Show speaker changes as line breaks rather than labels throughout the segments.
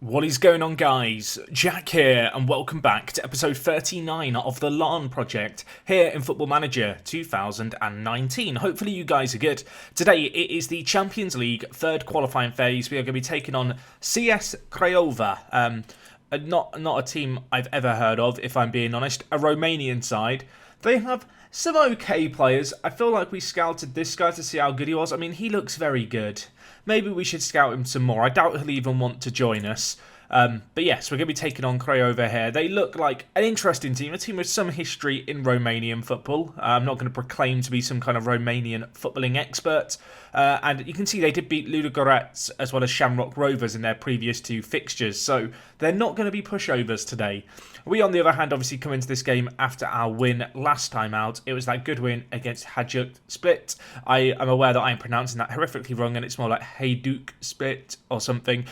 What is going on, guys? Jack here, and welcome back to episode 39 of the LARNE project here in Football Manager 2019. Hopefully you guys are good. Today it is the Champions League third qualifying phase. We are going to be taking on CS Craiova, not a team I've ever heard of, if I'm being honest, a Romanian side. They have some okay players. I feel like we scouted this guy to see how good he was. I mean, he looks very good. Maybe we should scout him some more. I doubt he'll even want to join us. But yes, we're going to be taking on Craiova here. They look like an interesting team, a team with some history in Romanian football. I'm not going to proclaim to be some kind of Romanian footballing expert. And you can see they did beat Ludogorets as well as Shamrock Rovers in their previous two fixtures. So they're not going to be pushovers today. We, on the other hand, obviously come into this game after our win last time out. It was that good win against Hajduk Split. I am aware that I am pronouncing that horrifically wrong, and it's more like Hajduk Split or something.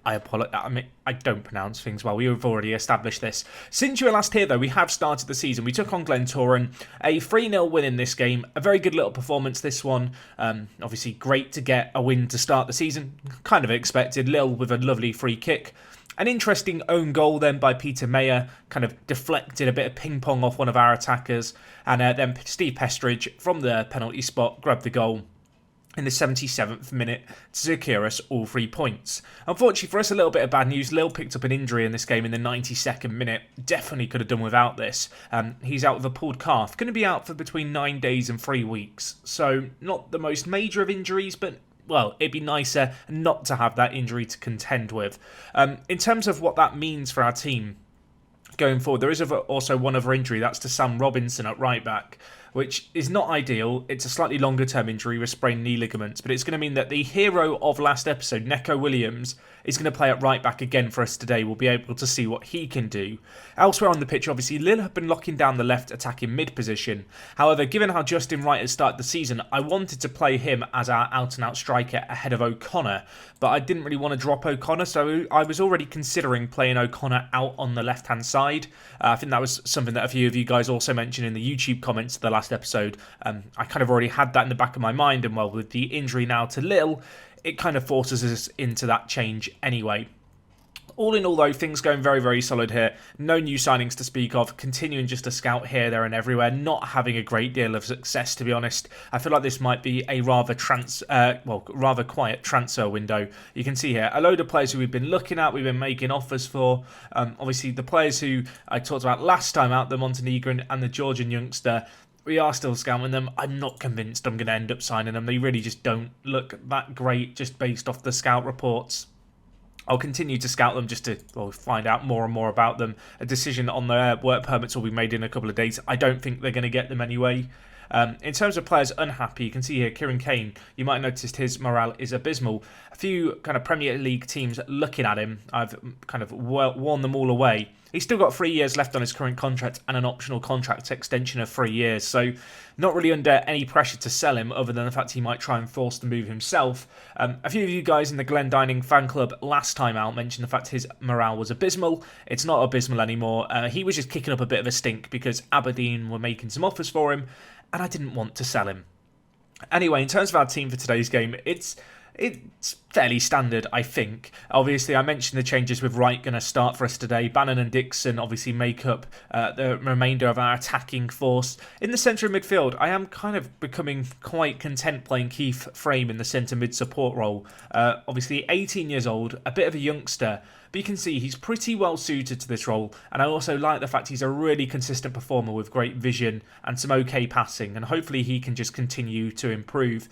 I apologize. I mean, I don't pronounce things well. We've already established this. Since you were last here, though, we have started the season. We took on Glentoran, a 3-0 win in this game. A very good little performance, this one. Obviously, great to get a win to start the season. Kind of expected. Lil with a lovely free kick. An interesting own goal then by Peter Mayer, kind of deflected a bit of ping pong off one of our attackers, and then Steve Pestridge from the penalty spot grabbed the goal in the 77th minute to secure us all 3 points. Unfortunately for us, a little bit of bad news. Lil picked up an injury in this game in the 92nd minute. Definitely could have done without this. He's out with a pulled calf. Going to be out for between 9 days and 3 weeks. So not the most major of injuries, but well, it'd be nicer not to have that injury to contend with. In terms of what that means for our team going forward, there is also one other injury. That's to Sam Robinson at right back, which is not ideal. It's a slightly longer term injury with sprained knee ligaments, but it's going to mean that the hero of last episode, Neko Williams, is going to play at right back again for us today. We'll be able to see what he can do. Elsewhere on the pitch, obviously, Lille have been locking down the left attacking mid position. However, given how Justin Wright has started the season, I wanted to play him as our out-and-out striker ahead of O'Connor, but I didn't really want to drop O'Connor, so I was already considering playing O'Connor out on the left-hand side. I think that was something that a few of you guys also mentioned in the YouTube comments of the last episode. I kind of already had that in the back of my mind, and well, with the injury now to Lille, it kind of forces us into that change anyway. All in all, though, things going very, very solid here. No new signings to speak of. Continuing just to scout here, there and everywhere. Not having a great deal of success, to be honest. I feel like this might be a rather quiet transfer window. You can see here a load of players who we've been looking at, we've been making offers for. Obviously, the players who I talked about last time out, the Montenegrin and the Georgian youngster, we are still scouting them. I'm not convinced I'm going to end up signing them. They really just don't look that great just based off the scout reports. I'll continue to scout them just to find out more and more about them. A decision on their work permits will be made in a couple of days. I don't think they're going to get them anyway. In terms of players unhappy, you can see here Kieran Kane. You might have noticed his morale is abysmal. A few kind of Premier League teams looking at him, I've kind of warned them all away. He's still got 3 years left on his current contract and an optional contract extension of 3 years. So not really under any pressure to sell him other than the fact he might try and force the move himself. A few of you guys in the Glendining fan club last time out mentioned the fact his morale was abysmal. It's not abysmal anymore. He was just kicking up a bit of a stink because Aberdeen were making some offers for him, and I didn't want to sell him. Anyway, in terms of our team for today's game, it's fairly standard, I think. Obviously, I mentioned the changes with Wright going to start for us today. Bannon and Dixon obviously make up the remainder of our attacking force. In the centre of midfield, I am kind of becoming quite content playing Keith Frame in the centre mid support role. Obviously, 18 years old, a bit of a youngster, but you can see he's pretty well suited to this role, and I also like the fact he's a really consistent performer with great vision and some okay passing, and hopefully he can just continue to improve.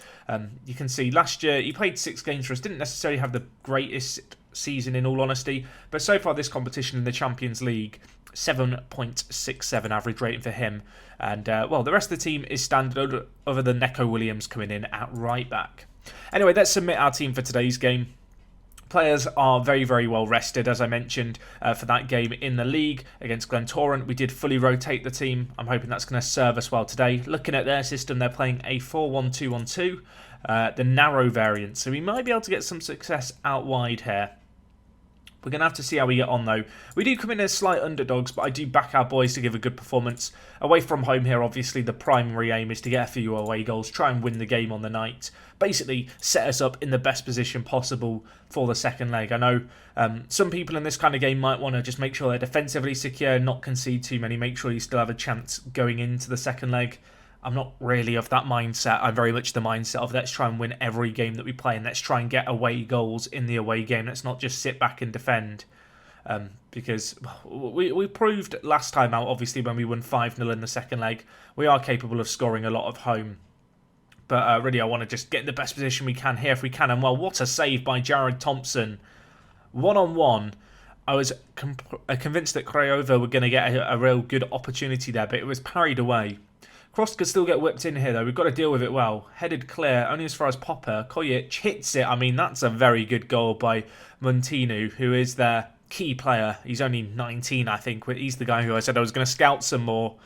You can see last year he played 6 games for us, didn't necessarily have the greatest season in all honesty, but so far this competition in the Champions League, 7.67 average rating for him, and well, the rest of the team is standard other than Neko Williams coming in at right back. Anyway, let's submit our team for today's game. Players are very, very well rested, as I mentioned, for that game in the league against Glentoran. We did fully rotate the team. I'm hoping that's going to serve us well today. Looking at their system, they're playing a 4-1-2-1-2, the narrow variant, so we might be able to get some success out wide here. We're going to have to see how we get on, though. We do come in as slight underdogs, but I do back our boys to give a good performance. Away from home here, obviously, the primary aim is to get a few away goals, try and win the game on the night. Basically, set us up in the best position possible for the second leg. I know some people in this kind of game might want to just make sure they're defensively secure, not concede too many, make sure you still have a chance going into the second leg. I'm not really of that mindset. I'm very much the mindset of let's try and win every game that we play and let's try and get away goals in the away game. Let's not just sit back and defend. Because we proved last time out, obviously, when we won 5-0 in the second leg, we are capable of scoring a lot of home. But really, I want to just get in the best position we can here if we can. And well, what a save by Jared Thompson. One-on-one. I was convinced that Craiova were going to get a real good opportunity there, but it was parried away. Cross could still get whipped in here, though. We've got to deal with it well. Headed clear, only as far as Popper. Kojic hits it. I mean, that's a very good goal by Montinu, who is their key player. He's only 19, I think. He's the guy who I said I was going to scout some more.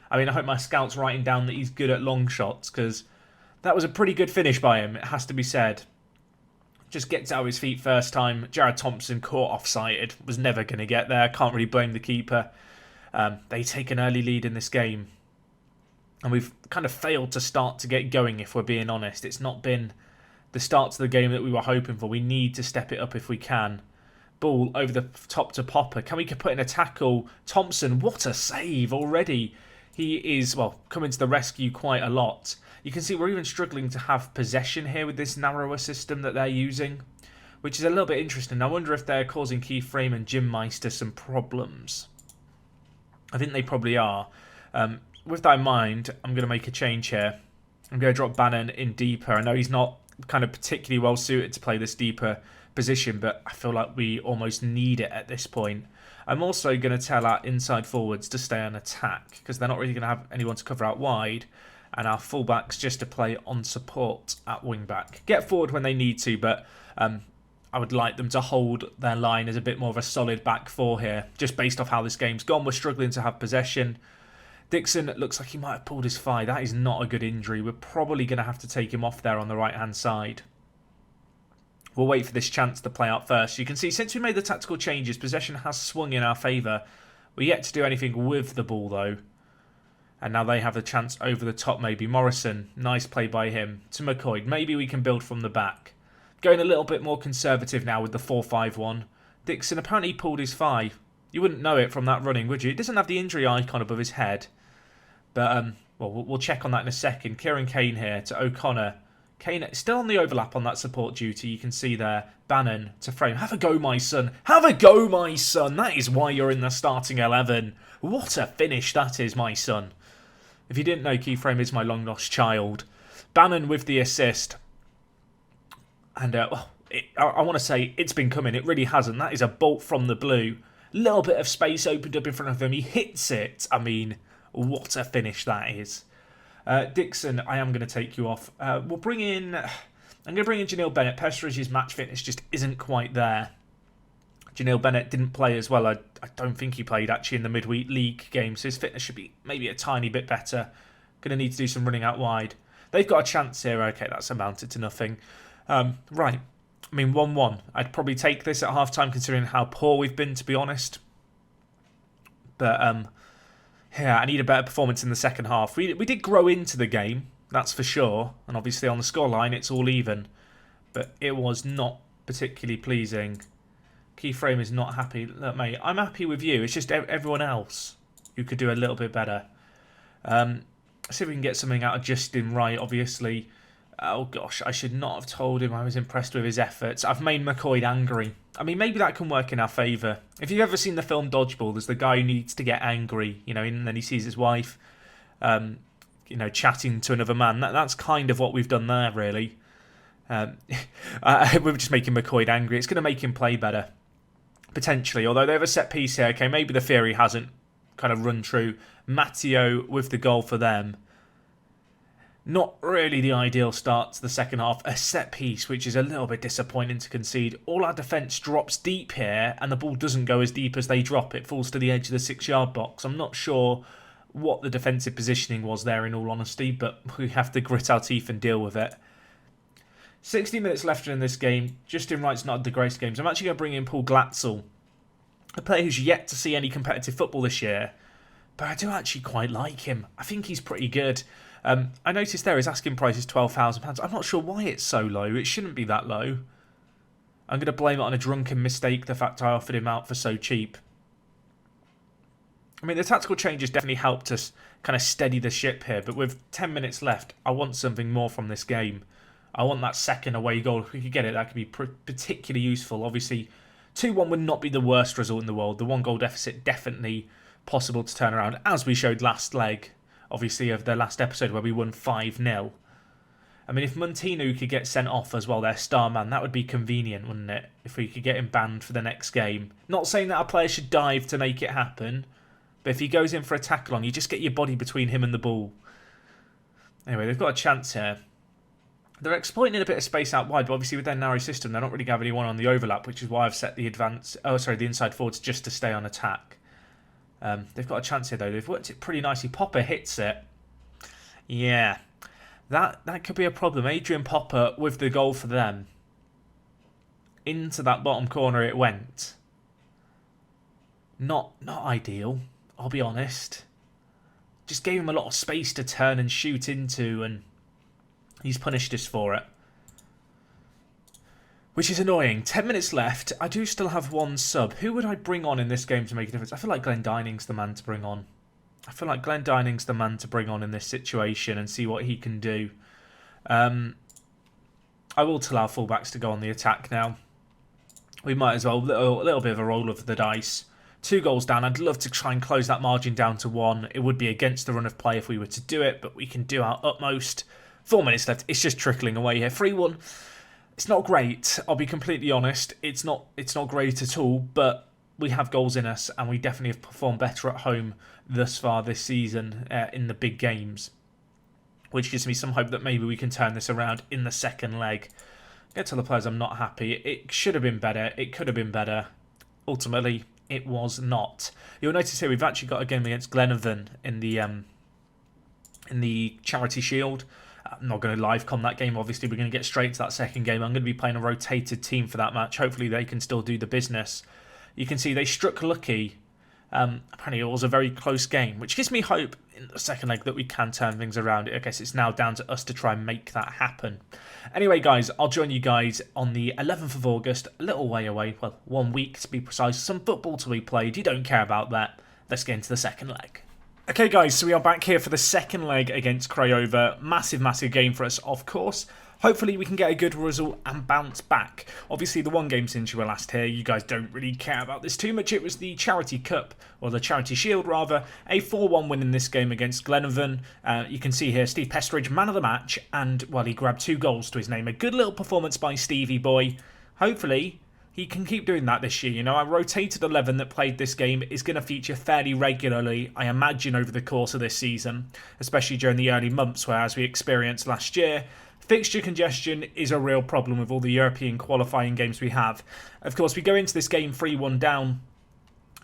I mean, I hope my scout's writing down that he's good at long shots, because that was a pretty good finish by him, it has to be said. Just gets out of his feet first time. Jared Thompson caught off-sighted. Was never going to get there. Can't really blame the keeper. They take an early lead in this game. And we've kind of failed to start to get going, if we're being honest. It's not been the start to the game that we were hoping for. We need to step it up if we can. Ball over the top to Popper. Can we put in a tackle? Thompson, what a save already. He is, well, coming to the rescue quite a lot. You can see we're even struggling to have possession here with this narrower system that they're using, which is a little bit interesting. I wonder if they're causing Keyframe and Jim Meister some problems. I think they probably are. With that in mind, I'm going to make a change here. I'm going to drop Bannon in deeper. I know he's not kind of particularly well suited to play this deeper position, but I feel like we almost need it at this point. I'm also going to tell our inside forwards to stay on attack, because they're not really going to have anyone to cover out wide, and our fullbacks just to play on support at wing back. Get forward when they need to, but I would like them to hold their line as a bit more of a solid back four here, just based off how this game's gone. We're struggling to have possession. Dixon looks like he might have pulled his thigh. That is not a good injury. We're probably going to have to take him off there on the right-hand side. We'll wait for this chance to play out first. You can see since we made the tactical changes, possession has swung in our favour. We're yet to do anything with the ball, though. And now they have the chance over the top, maybe. Morrison, nice play by him. To McCoy, maybe we can build from the back. Going a little bit more conservative now with the 4-5-1. Dixon apparently pulled his thigh. You wouldn't know it from that running, would you? It doesn't have the injury icon above his head. But, well, we'll check on that in a second. Kieran Kane here to O'Connor. Kane still on the overlap on that support duty. You can see there. Bannon to Frame. Have a go, my son. Have a go, my son. That is why you're in the starting 11. What a finish that is, my son. If you didn't know, Keyframe is my long-lost child. Bannon with the assist. And I want to say it's been coming. It really hasn't. That is a bolt from the blue. Little bit of space opened up in front of him. He hits it. I mean, what a finish that is. Dixon, I am going to take you off. We'll bring in... I'm going to bring in Janelle Bennett. Pesteridge's match fitness just isn't quite there. Janelle Bennett didn't play as well. I don't think he played actually in the midweek league game, so his fitness should be maybe a tiny bit better. Going to need to do some running out wide. They've got a chance here. Okay, that's amounted to nothing. Right. I mean, 1-1. I'd probably take this at half-time considering how poor we've been, to be honest. But, yeah, I need a better performance in the second half. We did grow into the game, that's for sure. And obviously on the scoreline, it's all even. But it was not particularly pleasing. Keyframe is not happy. Look, mate, I'm happy with you. It's just everyone else who could do a little bit better. Let's see if we can get something out of Justin Wright, obviously. Oh, gosh, I should not have told him I was impressed with his efforts. I've made McCoy angry. I mean, maybe that can work in our favour. If you've ever seen the film Dodgeball, there's the guy who needs to get angry, you know, and then he sees his wife, you know, chatting to another man. That's kind of what we've done there, really. We're just making McCoy angry. It's going to make him play better, potentially. Although they have a set piece here. Okay, maybe the theory hasn't kind of run true. Matteo with the goal for them. Not really the ideal start to the second half. A set piece, which is a little bit disappointing to concede. All our defence drops deep here, and the ball doesn't go as deep as they drop. It falls to the edge of the 6-yard box. I'm not sure what the defensive positioning was there, in all honesty, but we have to grit our teeth and deal with it. 60 minutes left in this game. Justin Wright's not the greatest games. I'm actually going to bring in Paul Glatzel. A player who's yet to see any competitive football this year, but I do actually quite like him. I think he's pretty good. I noticed there his asking price is £12,000. I'm not sure why it's so low. It shouldn't be that low. I'm going to blame it on a drunken mistake, the fact I offered him out for so cheap. I mean, the tactical changes definitely helped us kind of steady the ship here, but with 10 minutes left, I want something more from this game. I want that second away goal. If we could get it, that could be particularly useful. Obviously, 2-1 would not be the worst result in the world. The one-goal deficit definitely possible to turn around, as we showed last leg, obviously, of the last episode where we won 5-0. I mean, if Montino could get sent off as well, their star man, that would be convenient, wouldn't it? If we could get him banned for the next game. Not saying that our player should dive to make it happen, but if he goes in for a tackle-on, you just get your body between him and the ball. Anyway, they've got a chance here. They're exploiting a bit of space out wide, but obviously with their narrow system, they're not really going to have anyone on the overlap, which is why I've set the the inside forwards just to stay on attack. They've got a chance here, though. They've worked it pretty nicely. Popper hits it. Yeah, that could be a problem. Adrian Popper with the goal for them. Into that bottom corner it went. Not ideal, I'll be honest. Just gave him a lot of space to turn and shoot into, and he's punished us for it. Which is annoying. 10 minutes left. I do still have one sub. Who would I bring on in this game to make a difference? I feel like Glenn Dining's the man to bring on. In this situation and see what he can do. I will tell our fullbacks to go on the attack now. We might as well. A little bit of a roll of the dice. 2 goals down. I'd love to try and close that margin down to 1. It would be against the run of play if we were to do it, but we can do our utmost. 4 minutes left. It's just trickling away here. 3-1. It's not great. I'll be completely honest. It's not great at all, but we have goals in us, and we definitely have performed better at home thus far this season in the big games, which gives me some hope that maybe we can turn this around in the second leg. Get to the players, I'm not happy. It should have been better. It could have been better. Ultimately, it was not. You'll notice here we've actually got a game against Glenavon in the Charity Shield. I'm not going to live com that game, obviously. We're going to get straight to that second game. I'm going to be playing a rotated team for that match. Hopefully they can still do the business. You can see they struck lucky. Apparently it was a very close game, which gives me hope in the second leg that we can turn things around. I guess it's now down to us to try and make that happen. Anyway, guys, I'll join you guys on the 11th of August, a little way away. Well, 1 week to be precise. Some football to be played. You don't care about that. Let's get into the second leg. Okay, guys, so we are back here for the second leg against Craiova. Massive, massive game for us, of course. Hopefully we can get a good result and bounce back. Obviously, the one game since you were last here, you guys don't really care about this too much. It was the Charity Cup, or the Charity Shield, rather. A 4-1 win in this game against Glenavon. You can see here, Steve Pestridge, man of the match, and, well, he grabbed 2 goals to his name. A good little performance by Stevie boy. Hopefully he can keep doing that this year. You know, our rotated 11 that played this game is going to feature fairly regularly, I imagine, over the course of this season, especially during the early months where, as we experienced last year, fixture congestion is a real problem with all the European qualifying games we have. Of course, we go into this game 3-1 down.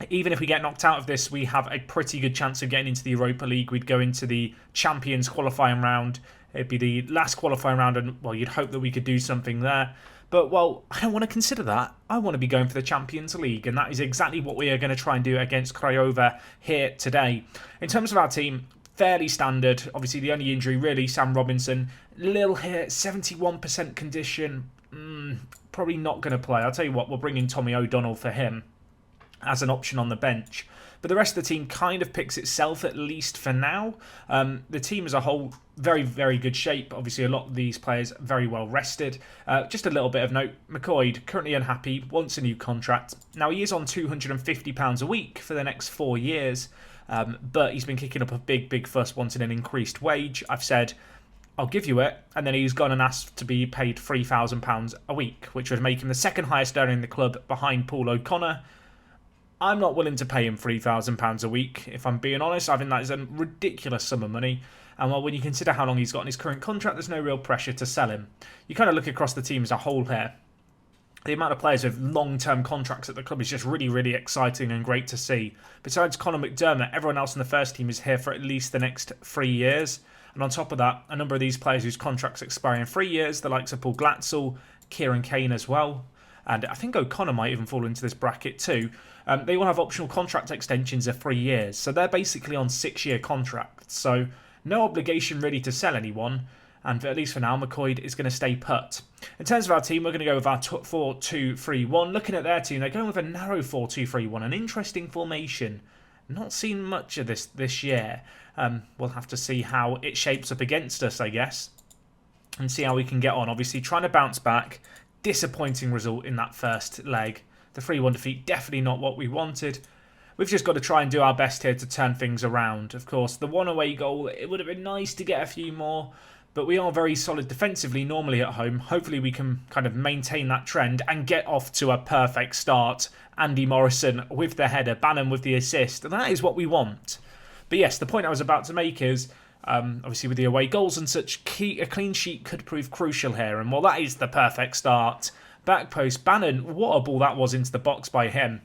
Even if we get knocked out of this, we have a pretty good chance of getting into the Europa League. We'd go into the Champions qualifying round. It'd be the last qualifying round, and, well, you'd hope that we could do something there. But, well, I don't want to consider that. I want to be going for the Champions League, and that is exactly what we are going to try and do against Craiova here today. In terms of our team, fairly standard. Obviously, the only injury, really, Sam Robinson. Lil here, 71% condition. Probably not going to play. I'll tell you what, we'll bring in Tommy O'Donnell for him as an option on the bench. But the rest of the team kind of picks itself, at least for now. The team as a whole, very, very good shape. Obviously, a lot of these players very well rested. Just a little bit of note, McCoy, currently unhappy, wants a new contract. Now, he is on £250 a week for the next 4 years. But he's been kicking up a big, big fuss wanting an increased wage. I've said, I'll give you it. And then he's gone and asked to be paid £3,000 a week, which would make him the second highest earner in the club behind Paul O'Connor. I'm not willing to pay him £3,000 a week, if I'm being honest. I think that is a ridiculous sum of money. And, well, when you consider how long he's got in his current contract, there's no real pressure to sell him. You kind of look across the team as a whole here. The amount of players with long-term contracts at the club is just really, really exciting and great to see. Besides Conor McDermott, everyone else in the first team is here for at least the next 3 years. And on top of that, a number of these players whose contracts expire in 3 years, the likes of Paul Glatzel, Kieran Kane as well. and I think O'Connor might even fall into this bracket too. They all have optional contract extensions of 3 years, so they're basically on 6-year contracts. So no obligation really to sell anyone, and at least for now, McCoy is going to stay put. In terms of our team, we're going to go with our 4-2-3-1. Looking at their team, they're going with a narrow 4-2-3-1, an interesting formation. Not seen much of this year. We'll have to see how it shapes up against us, I guess, and see how we can get on. Obviously, trying to bounce back. Disappointing result in that first leg. The 3-1 defeat, definitely not what we wanted. We've just got to try and do our best here to turn things around. Of course, the 1 away goal, it would have been nice to get a few more, but we are very solid defensively normally at home. Hopefully we can kind of maintain that trend and get off to a perfect start. Andy Morrison with the header, Bannon with the assist. And that is what we want. But yes, the point I was about to make is, obviously with the away goals and such, a clean sheet could prove crucial here. And well, that is the perfect start. Back post, Bannon, what a ball that was into the box by him.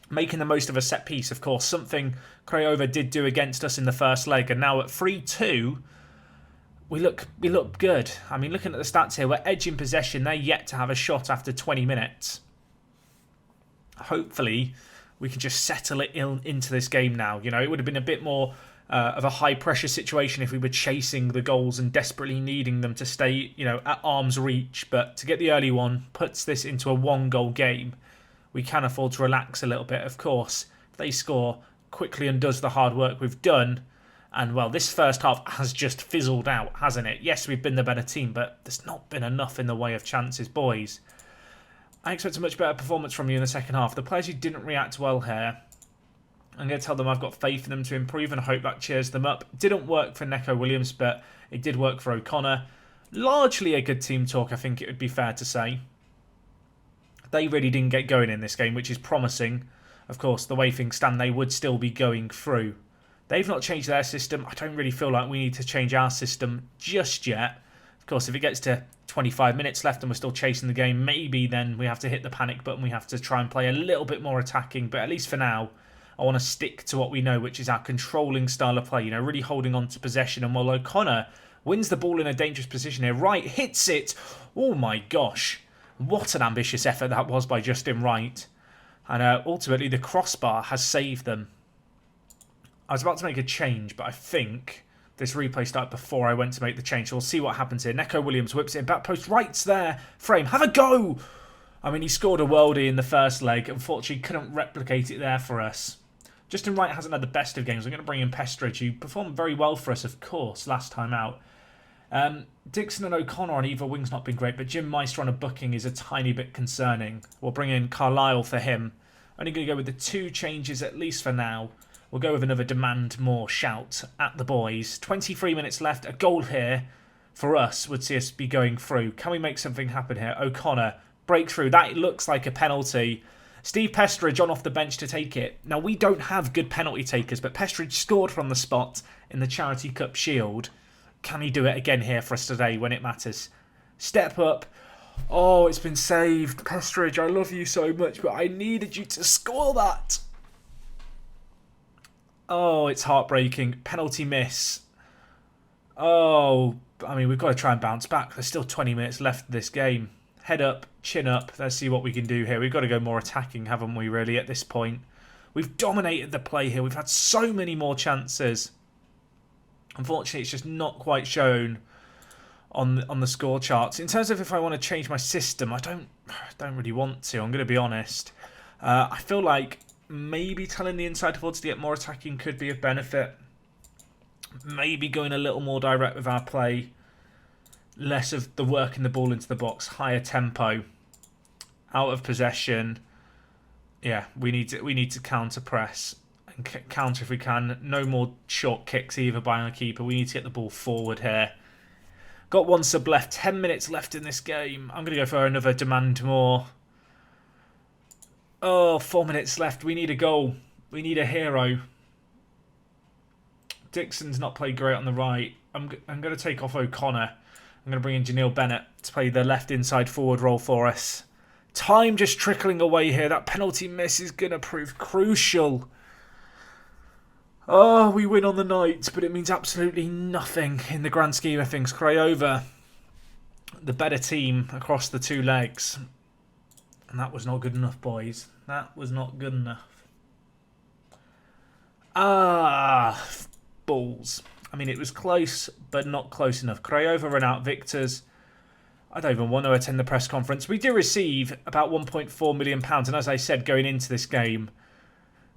Making the most of a set piece, of course. Something Craiova did do against us in the first leg. And now at 3-2... We look good. I mean, looking at the stats here, we're edging possession. They're yet to have a shot after 20 minutes. Hopefully, we can just settle it into this game now. You know, it would have been a bit more of a high-pressure situation if we were chasing the goals and desperately needing them to stay, you know, at arm's reach. But to get the early one puts this into a 1-goal game. We can afford to relax a little bit, of course. If they score, quickly undoes the hard work we've done. And, well, this first half has just fizzled out, hasn't it? Yes, we've been the better team, but there's not been enough in the way of chances, boys. I expect a much better performance from you in the second half. The players who didn't react well here, I'm going to tell them I've got faith in them to improve and hope that cheers them up. It didn't work for Neco Williams, but it did work for O'Connor. Largely a good team talk, I think it would be fair to say. They really didn't get going in this game, which is promising. Of course, the way things stand, they would still be going through. They've not changed their system. I don't really feel like we need to change our system just yet. Of course, if it gets to 25 minutes left and we're still chasing the game, maybe then we have to hit the panic button. We have to try and play a little bit more attacking. But at least for now, I want to stick to what we know, which is our controlling style of play. You know, really holding on to possession. And while O'Connor wins the ball in a dangerous position here, Wright hits it. Oh my gosh. What an ambitious effort that was by Justin Wright. And ultimately, the crossbar has saved them. I was about to make a change, but I think this replay started before I went to make the change. So we'll see what happens here. Neco Williams whips it in back post. Wright's there. Frame. Have a go! I mean, he scored a worldie in the first leg. Unfortunately, couldn't replicate it there for us. Justin Wright hasn't had the best of games. I'm going to bring in Pestridge, who performed very well for us, of course, last time out. Dixon and O'Connor on either wing's not been great, but Jim Meister on a booking is a tiny bit concerning. We'll bring in Carlisle for him. Only going to go with the 2 changes, at least for now. We'll go with another demand more shout at the boys. 23 minutes left. A goal here for us would see us be going through. Can we make something happen here? O'Connor, breakthrough. That looks like a penalty. Steve Pestridge on off the bench to take it. Now, we don't have good penalty takers, but Pestridge scored from the spot in the Charity Cup Shield. Can he do it again here for us today when it matters? Step up. Oh, it's been saved. Pestridge, I love you so much, but I needed you to score that. Oh, it's heartbreaking. Penalty miss. Oh, I mean, we've got to try and bounce back. There's still 20 minutes left of this game. Head up, chin up. Let's see what we can do here. We've got to go more attacking, haven't we, really, at this point? We've dominated the play here. We've had so many more chances. Unfortunately, it's just not quite shown on the score charts. In terms of if I want to change my system, I don't really want to. I'm going to be honest. I feel like maybe telling the inside forwards to get more attacking could be of benefit. Maybe going a little more direct with our play. Less of the working the ball into the box. Higher tempo. Out of possession. Yeah, we need to counter press. And counter if we can. No more short kicks either by our keeper. We need to get the ball forward here. Got 1 sub left. 10 minutes left in this game. I'm going to go for another demand more. Oh, 4 minutes left. We need a goal. We need a hero. Dixon's not played great on the right. I'm going to take off O'Connor. I'm going to bring in Janelle Bennett to play the left inside forward role for us. Time just trickling away here. That penalty miss is going to prove crucial. Oh, we win on the night, but it means absolutely nothing in the grand scheme of things. Craiova, the better team across the 2 legs. And that was not good enough, boys. That was not good enough. Ah, balls. I mean, it was close, but not close enough. Craiova run out victors. I don't even want to attend the press conference. We do receive about £1.4 million. And as I said, going into this game,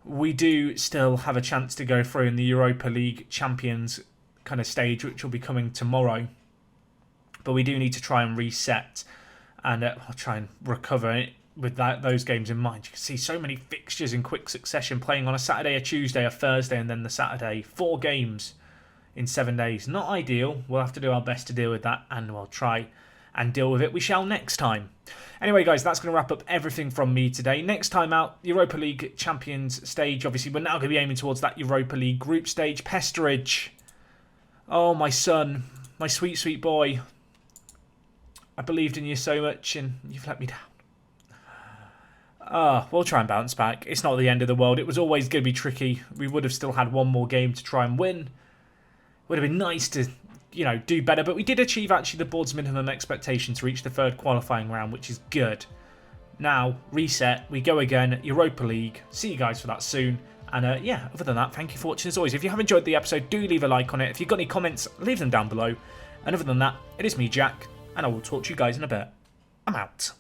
we do still have a chance to go through in the Europa League Champions kind of stage, which will be coming tomorrow. But we do need to try and reset. And I'll try and recover it with those games in mind. You can see so many fixtures in quick succession, playing on a Saturday, a Tuesday, a Thursday, and then the Saturday. 4 games in 7 days. Not ideal. We'll have to do our best to deal with that, and we'll try and deal with it. We shall next time. Anyway, guys, that's going to wrap up everything from me today. Next time out, Europa League Champions stage. Obviously, we're now going to be aiming towards that Europa League group stage. Pesteridge. Oh, my son. My sweet, sweet boy. I believed in you so much, and you've let me down. We'll try and bounce back. It's not the end of the world. It was always going to be tricky. We would have still had one more game to try and win. Would have been nice to, do better. But we did achieve, actually, the board's minimum expectation to reach the 3rd qualifying round, which is good. Now, reset. We go again. Europa League. See you guys for that soon. And, other than that, thank you for watching as always. If you have enjoyed the episode, do leave a like on it. If you've got any comments, leave them down below. And other than that, it is me, Jack, and I will talk to you guys in a bit. I'm out.